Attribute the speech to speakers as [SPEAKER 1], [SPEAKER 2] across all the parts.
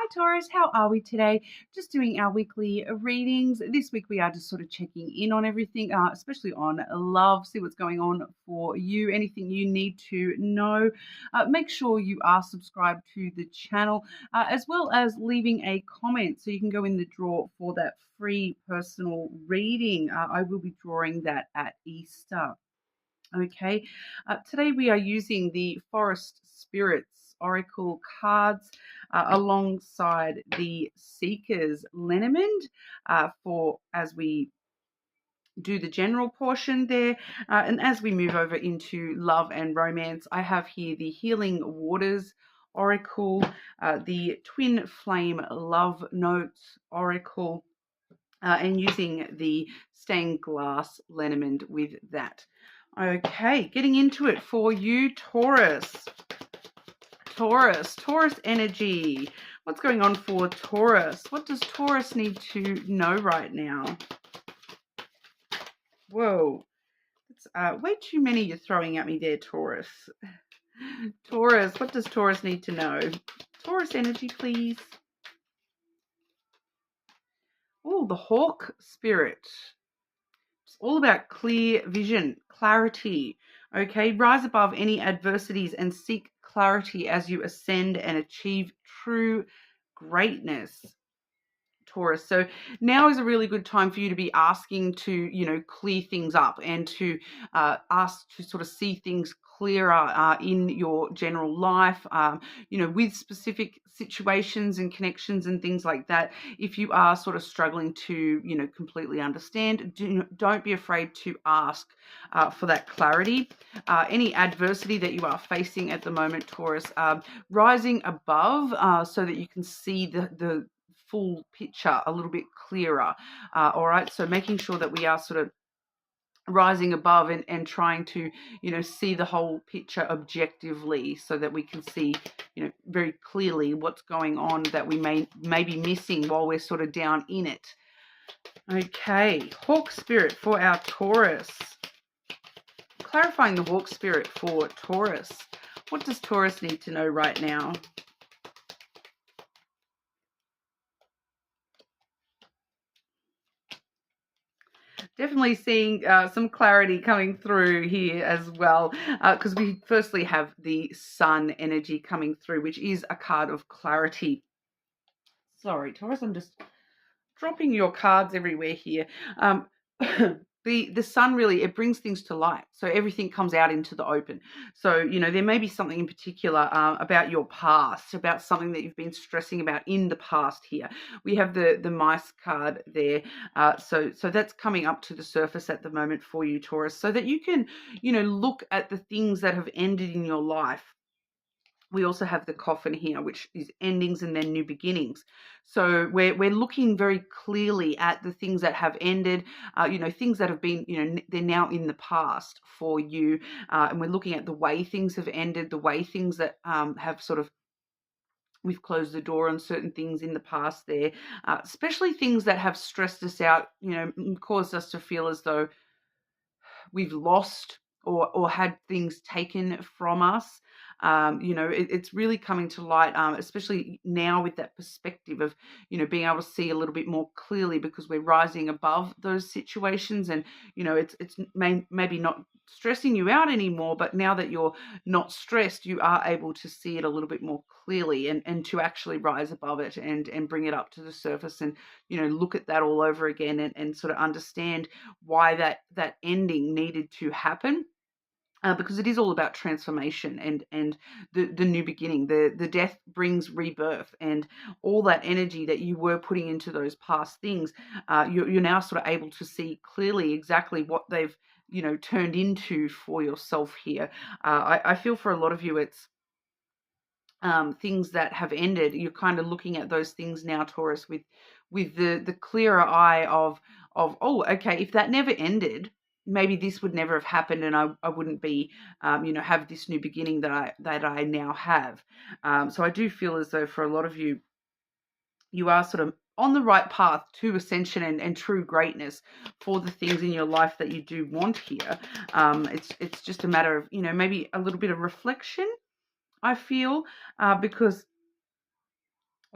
[SPEAKER 1] Hi Taurus, how are we today? Just doing our weekly readings. This week we are just sort of checking in on everything, especially on love, see what's going on for you, anything you need to know. Make sure you are subscribed to the channel, as well as leaving a comment so you can go in the draw for that free personal reading. I will be drawing that at Easter. Okay, today we are using the Forest Spirits Oracle cards alongside the Seeker's lenormand for as we do the general portion there. And as we move over into love and romance, I have here the Healing Waters Oracle, the Twin Flame Love Notes Oracle, and using the stained glass lenormand with that. Okay, getting into it for you, Taurus. Taurus energy. What's going on for Taurus? What does Taurus need to know right now? Whoa, that's way too many you're throwing at me there, Taurus. Taurus, what does Taurus need to know? Taurus energy, please. Oh, the Hawk Spirit. It's all about clear vision, clarity. Okay, rise above any adversities and seek clarity as you ascend and achieve true greatness, Taurus. So now is a really good time for you to be asking to, clear things up and to ask to sort of see things clearer in your general life, with specific situations and connections and things like that. If you are sort of struggling to, completely understand, don't be afraid to ask for that clarity. Any adversity that you are facing at the moment, Taurus, rising above so that you can see the full picture a little bit clearer. All right, so making sure that we are sort of rising above and trying to see the whole picture objectively so that we can see very clearly what's going on that we may be missing while we're sort of down in it. Okay, Hawk Spirit for our Taurus. Clarifying the Hawk Spirit for Taurus. What does Taurus need to know right now? Definitely seeing some clarity coming through here as well, because we firstly have the Sun energy coming through, which is a card of clarity. Sorry, Taurus, I'm just dropping your cards everywhere here. The sun really, it brings things to light, so everything comes out into the open. So there may be something in particular about your past, about something that you've been stressing about in the past. Here we have the mice card there, so that's coming up to the surface at the moment for you, Taurus, so that you can look at the things that have ended in your life. We also have the coffin here, which is endings and then new beginnings. So we're looking very clearly at the things that have ended, things that have been, they're now in the past for you. And we're looking at the way things have ended, the way things that have sort of, we've closed the door on certain things in the past there, especially things that have stressed us out, caused us to feel as though we've lost or had things taken from us. It's really coming to light, especially now with that perspective of, being able to see a little bit more clearly because we're rising above those situations and, it's maybe not stressing you out anymore, but now that you're not stressed, you are able to see it a little bit more clearly and to actually rise above it and bring it up to the surface and, look at that all over again and sort of understand why that ending needed to happen. Because it is all about transformation and the new beginning. The death brings rebirth, and all that energy that you were putting into those past things, you're now sort of able to see clearly exactly what they've turned into for yourself here. I feel for a lot of you it's things that have ended. You're kind of looking at those things now, Taurus, with the clearer eye of oh, okay, if that never ended, maybe this would never have happened and I wouldn't be, have this new beginning that I now have. So I do feel as though for a lot of you, you are sort of on the right path to ascension and true greatness for the things in your life that you do want here. It's just a matter of, maybe a little bit of reflection, I feel, because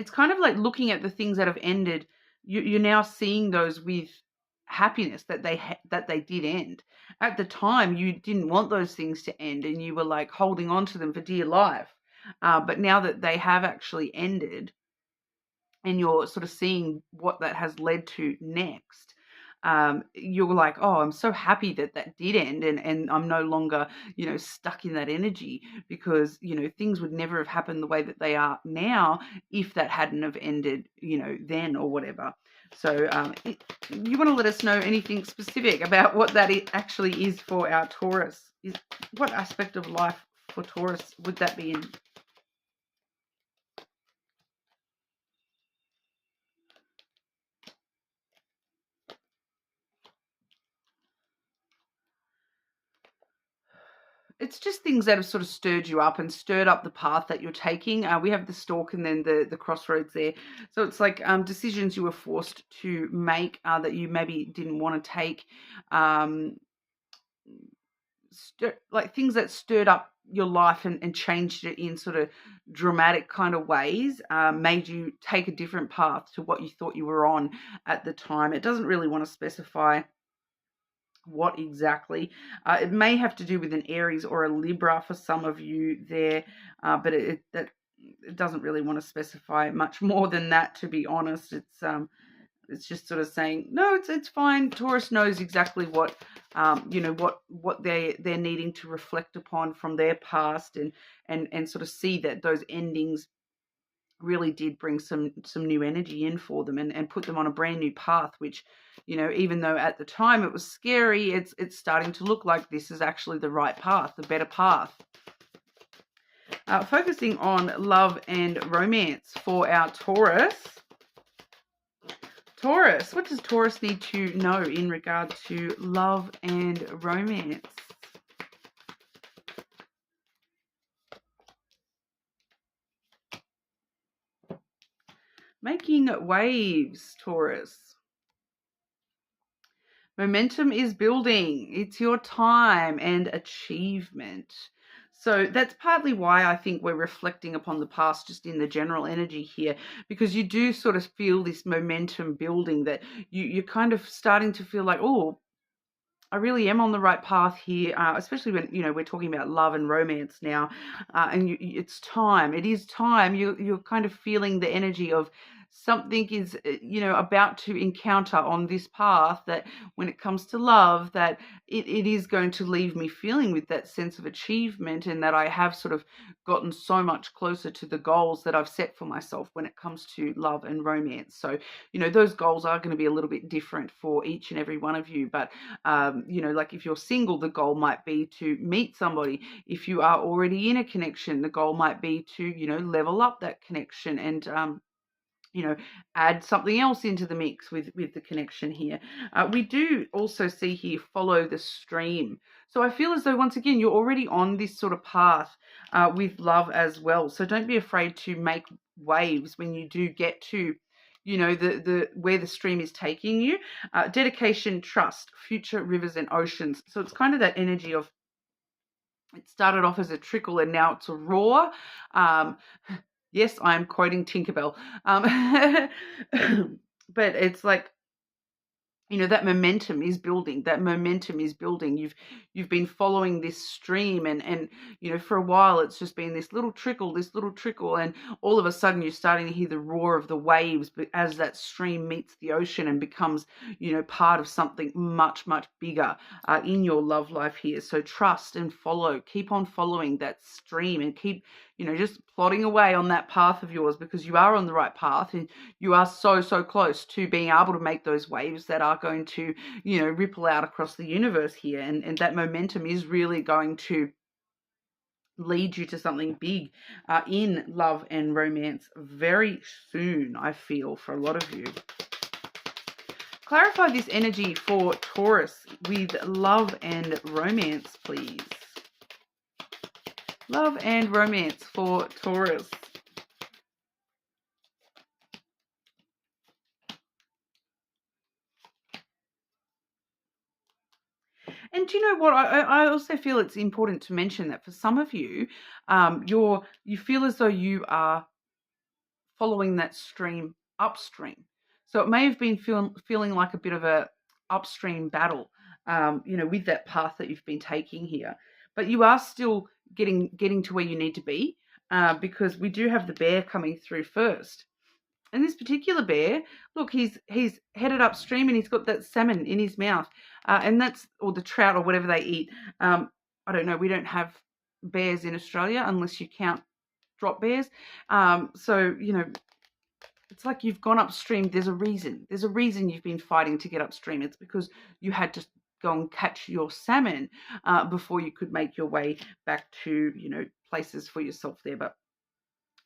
[SPEAKER 1] it's kind of like looking at the things that have ended. You're now seeing those with happiness that they did end. At the time, you didn't want those things to end, and you were like holding on to them for dear life. But now that they have actually ended, and you're sort of seeing what that has led to next, you're like, oh, I'm so happy that that did end, and I'm no longer, stuck in that energy, because, things would never have happened the way that they are now if that hadn't have ended, then or whatever. So you want to let us know anything specific about what that actually is for our Taurus? What aspect of life for Taurus would that be in? It's just things that have sort of stirred you up and stirred up the path that you're taking. We have the stalk and then the crossroads there. So it's like decisions you were forced to make that you maybe didn't want to take. Um, like things that stirred up your life and changed it in sort of dramatic kind of ways, made you take a different path to what you thought you were on at the time. It doesn't really want to specify what exactly. It may have to do with an Aries or a Libra for some of you there, but it doesn't really want to specify much more than that, to be honest. It's just sort of saying, no, it's fine. Taurus knows exactly what what they're needing to reflect upon from their past, and sort of see that those endings really did bring some new energy in for them, and put them on a brand new path, which, even though at the time it was scary, it's starting to look like this is actually the right path, the better path. Focusing on love and romance for our Taurus. Taurus, what does Taurus need to know in regard to love and romance? Making waves, Taurus. Momentum is building. It's your time and achievement. So that's partly why I think we're reflecting upon the past just in the general energy here, because you do sort of feel this momentum building, that you're kind of starting to feel like, oh, I really am on the right path here, especially when, we're talking about love and romance now, and it's time. It is time. You're kind of feeling the energy of something is, about to encounter on this path, that when it comes to love, that it is going to leave me feeling with that sense of achievement, and that I have sort of gotten so much closer to the goals that I've set for myself when it comes to love and romance. So, those goals are going to be a little bit different for each and every one of you, but like if you're single, the goal might be to meet somebody. If you are already in a connection, the goal might be to, level up that connection, and, add something else into the mix with the connection here. We do also see here, follow the stream. So I feel as though, once again, you're already on this sort of path with love as well. So don't be afraid to make waves when you do get to, the where the stream is taking you. Dedication, trust, future rivers and oceans. So it's kind of that energy of, it started off as a trickle and now it's a roar. Yes, I'm quoting Tinkerbell. But it's like, that momentum is building. That momentum is building. You've been following this stream, and for a while it's just been this little trickle, and all of a sudden you're starting to hear the roar of the waves, but as that stream meets the ocean and becomes, part of something much, much bigger in your love life here. So trust and follow. Keep on following that stream, and keep, just plodding away on that path of yours, because you are on the right path, and you are so, so close to being able to make those waves that are going to, ripple out across the universe here. And that momentum is really going to lead you to something big in love and romance very soon, I feel, for a lot of you. Clarify this energy for Taurus with love and romance, please. Love and romance for Taurus. And do you know what? I also feel it's important to mention that for some of you, you feel as though you are following that stream upstream. So it may have been feeling like a bit of a upstream battle, with that path that you've been taking here. But you are still getting to where you need to be, because we do have the bear coming through first. And this particular bear, look, he's headed upstream and he's got that salmon in his mouth, and that's, or the trout or whatever they eat. I don't know. We don't have bears in Australia unless you count drop bears. So it's like you've gone upstream. There's a reason. There's a reason you've been fighting to get upstream. It's because you had to go and catch your salmon before you could make your way back to, places for yourself there. But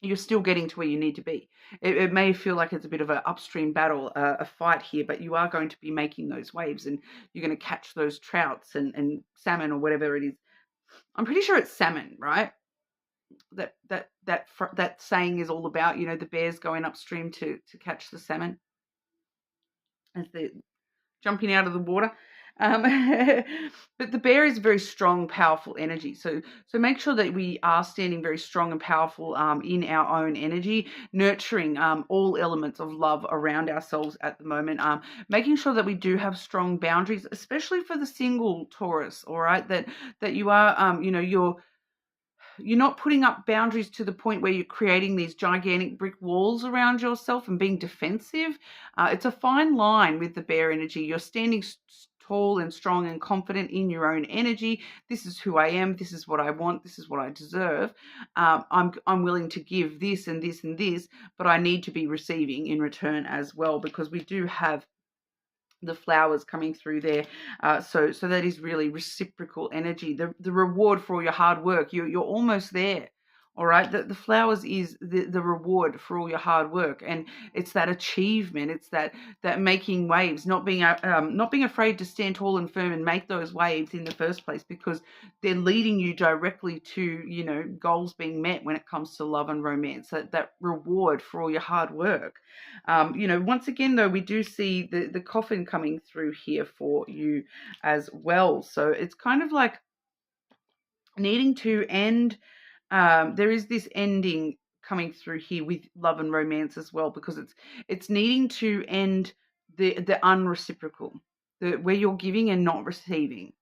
[SPEAKER 1] you're still getting to where you need to be. It may feel like it's a bit of an upstream battle, a fight here, but you are going to be making those waves, and you're going to catch those trouts and salmon or whatever it is. I'm pretty sure it's salmon, right? That saying is all about, the bears going upstream to catch the salmon as they're jumping out of the water. But the bear is very strong, powerful energy. So make sure that we are standing very strong and powerful in our own energy, nurturing all elements of love around ourselves at the moment. Making sure that we do have strong boundaries, especially for the single Taurus. All right, that you are, you're not putting up boundaries to the point where you're creating these gigantic brick walls around yourself and being defensive. It's a fine line with the bear energy. You're standing tall and strong and confident in your own energy. This is who I am. This is what I want. This is what I deserve. I'm willing to give this and this and this, but I need to be receiving in return as well, because we do have the flowers coming through there, so that is really reciprocal energy. The reward for all your hard work. You're almost there. All right, the flowers is the reward for all your hard work, and it's that achievement. It's that making waves, not being afraid to stand tall and firm and make those waves in the first place, because they're leading you directly to goals being met when it comes to love and romance. That reward for all your hard work. Once again though, we do see the coffin coming through here for you as well. So it's kind of like needing to end. There is this ending coming through here with love and romance as well, because it's needing to end the unreciprocal, where you're giving and not receiving.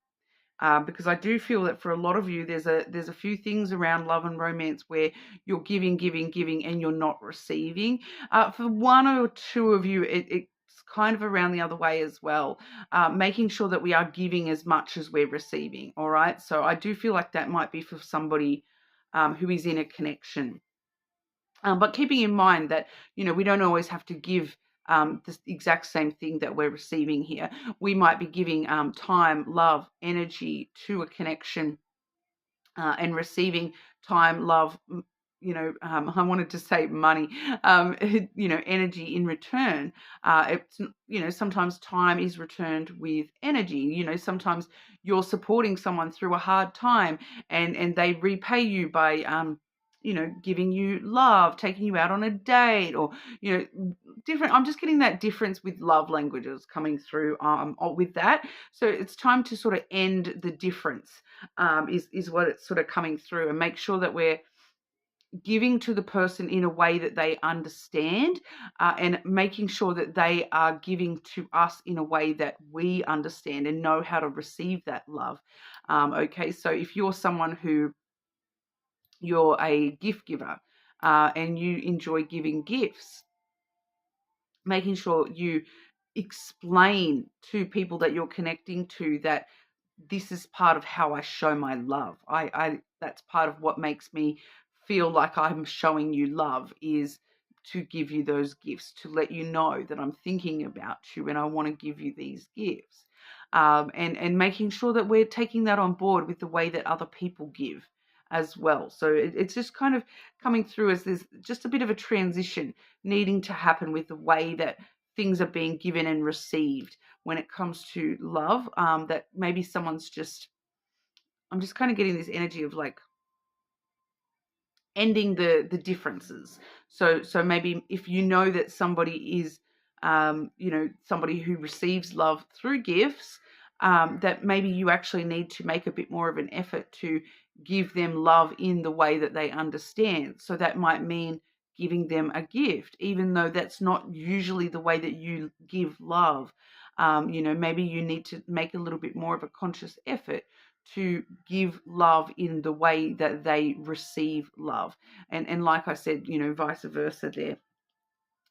[SPEAKER 1] Because I do feel that for a lot of you, there's a few things around love and romance where you're giving, and you're not receiving. For one or two of you, it's kind of around the other way as well, making sure that we are giving as much as we're receiving. All right. So I do feel like that might be for somebody who is in a connection. But keeping in mind that, we don't always have to give the exact same thing that we're receiving here. We might be giving time, love, energy to a connection, and receiving time, love, I wanted to say money, energy in return. It's, sometimes time is returned with energy. Sometimes you're supporting someone through a hard time, and they repay you by, giving you love, taking you out on a date, or, different. I'm just getting that difference with love languages coming through with that. So it's time to sort of end the difference, is what it's sort of coming through, and make sure that we're giving to the person in a way that they understand, and making sure that they are giving to us in a way that we understand and know how to receive that love. Okay, so if you're someone who you're a gift giver, and you enjoy giving gifts, making sure you explain to people that you're connecting to that this is part of how I show my love. I that's part of what makes me feel like I'm showing you love, is to give you those gifts, to let you know that I'm thinking about you and I want to give you these gifts. And making sure that we're taking that on board with the way that other people give as well. So it's just kind of coming through as there's just a bit of a transition needing to happen with the way that things are being given and received when it comes to love. That maybe someone's I'm just kind of getting this energy of like ending the differences. So maybe if you know that somebody is, somebody who receives love through gifts, that maybe you actually need to make a bit more of an effort to give them love in the way that they understand. So that might mean giving them a gift, even though that's not usually the way that you give love. Maybe you need to make a little bit more of a conscious effort to give love in the way that they receive love. And like I said, vice versa there.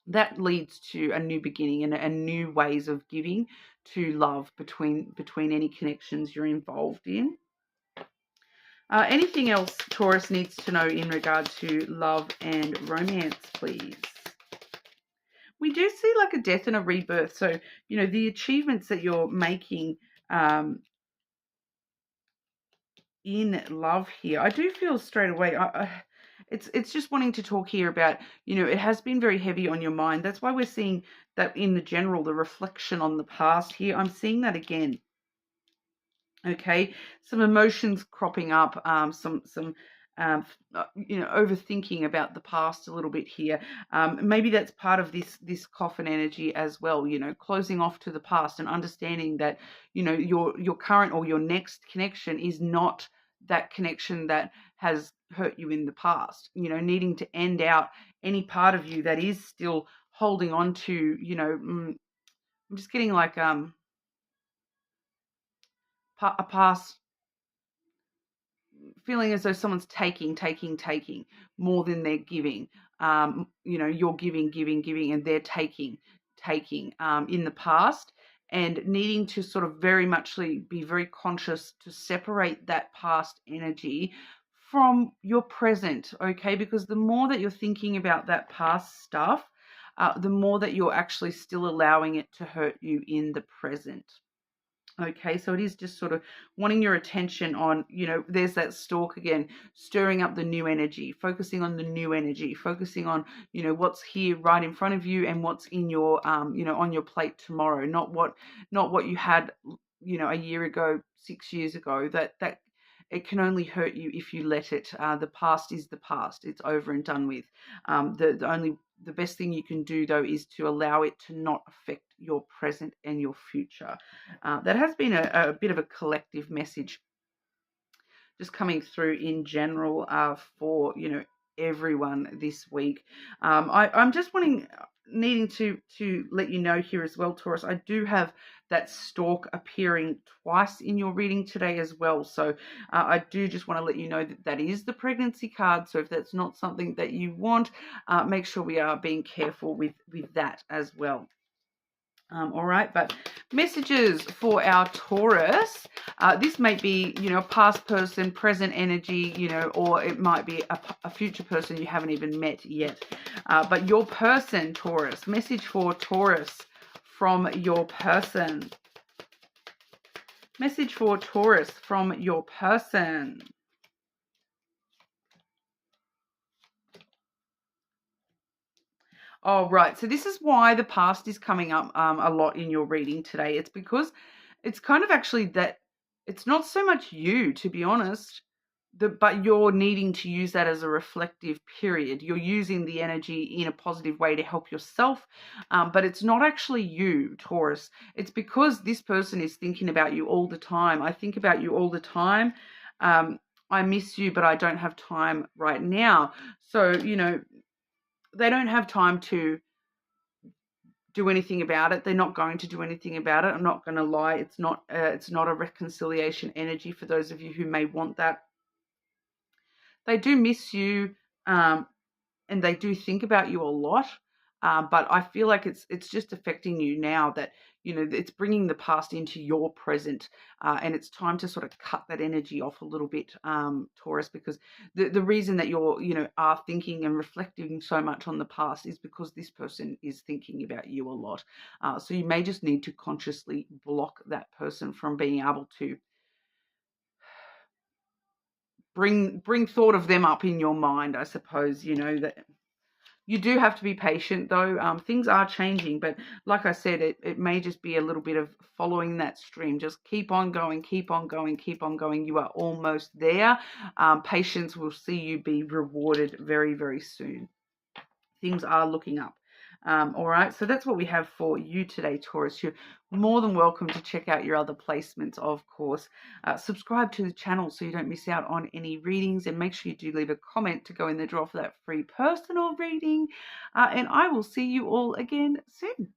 [SPEAKER 1] That leads to a new beginning and new ways of giving to love between any connections you're involved in. Anything else Taurus needs to know in regard to love and romance, please? We do see like a death and a rebirth. So, the achievements that you're making in love here, I do feel straight away, it's just wanting to talk here about, it has been very heavy on your mind. That's why we're seeing that in the general, the reflection on the past here. I'm seeing that again. Okay, some emotions cropping up, some overthinking about the past a little bit here. Maybe that's part of this coffin energy as well. Closing off to the past and understanding that your current or your next connection is not that connection that has hurt you in the past. Needing to end out any part of you that is still holding on to. I'm just getting like a past, feeling as though someone's taking more than they're giving. You're giving, and they're taking in the past, and needing to sort of very muchly be very conscious to separate that past energy from your present, okay? Because the more that you're thinking about that past stuff, the more that you're actually still allowing it to hurt you in the present. Okay, so it is just sort of wanting your attention on, there's that stalk again, stirring up the new energy, focusing on the new energy, focusing on, what's here right in front of you and what's in your, on your plate tomorrow, not what you had, a year ago, 6 years ago. That it can only hurt you if you let it. The past is the past; it's over and done with. The best thing you can do, though, is to allow it to not affect your present and your future. That has been a bit of a collective message just coming through in general for, everyone this week. I'm just needing to let you know here as well, Taurus, I do have that stork appearing twice in your reading today as well. So I do just want to let you know that is the pregnancy card. So if that's not something that you want, make sure we are being careful with that as well. All right, but messages for our Taurus. This may be, a past person, present energy, or it might be a future person you haven't even met yet. But your person, Taurus. Message for Taurus from your person. Message for Taurus from your person. Oh, right. So this is why the past is coming up a lot in your reading today. It's because it's kind of actually that it's not so much you, to be honest, but you're needing to use that as a reflective period. You're using the energy in a positive way to help yourself, but it's not actually you, Taurus. It's because this person is thinking about you all the time. I think about you all the time. I miss you, but I don't have time right now. So, they don't have time to do anything about it. They're not going to do anything about it. I'm not going to lie. It's not a reconciliation energy for those of you who may want that. They do miss you, and they do think about you a lot. But I feel like it's just affecting you now that, it's bringing the past into your present, and it's time to sort of cut that energy off a little bit, Taurus, because the reason that you're, are thinking and reflecting so much on the past is because this person is thinking about you a lot. So you may just need to consciously block that person from being able to bring thought of them up in your mind, I suppose. That you do have to be patient, though. Things are changing, but like I said, it may just be a little bit of following that stream. Just keep on going, keep on going, keep on going. You are almost there. Patience will see you be rewarded very, very soon. Things are looking up. All right, so that's what we have for you today, Taurus. You're more than welcome to check out your other placements, of course. Subscribe to the channel so you don't miss out on any readings, and make sure you do leave a comment to go in the draw for that free personal reading. And I will see you all again soon.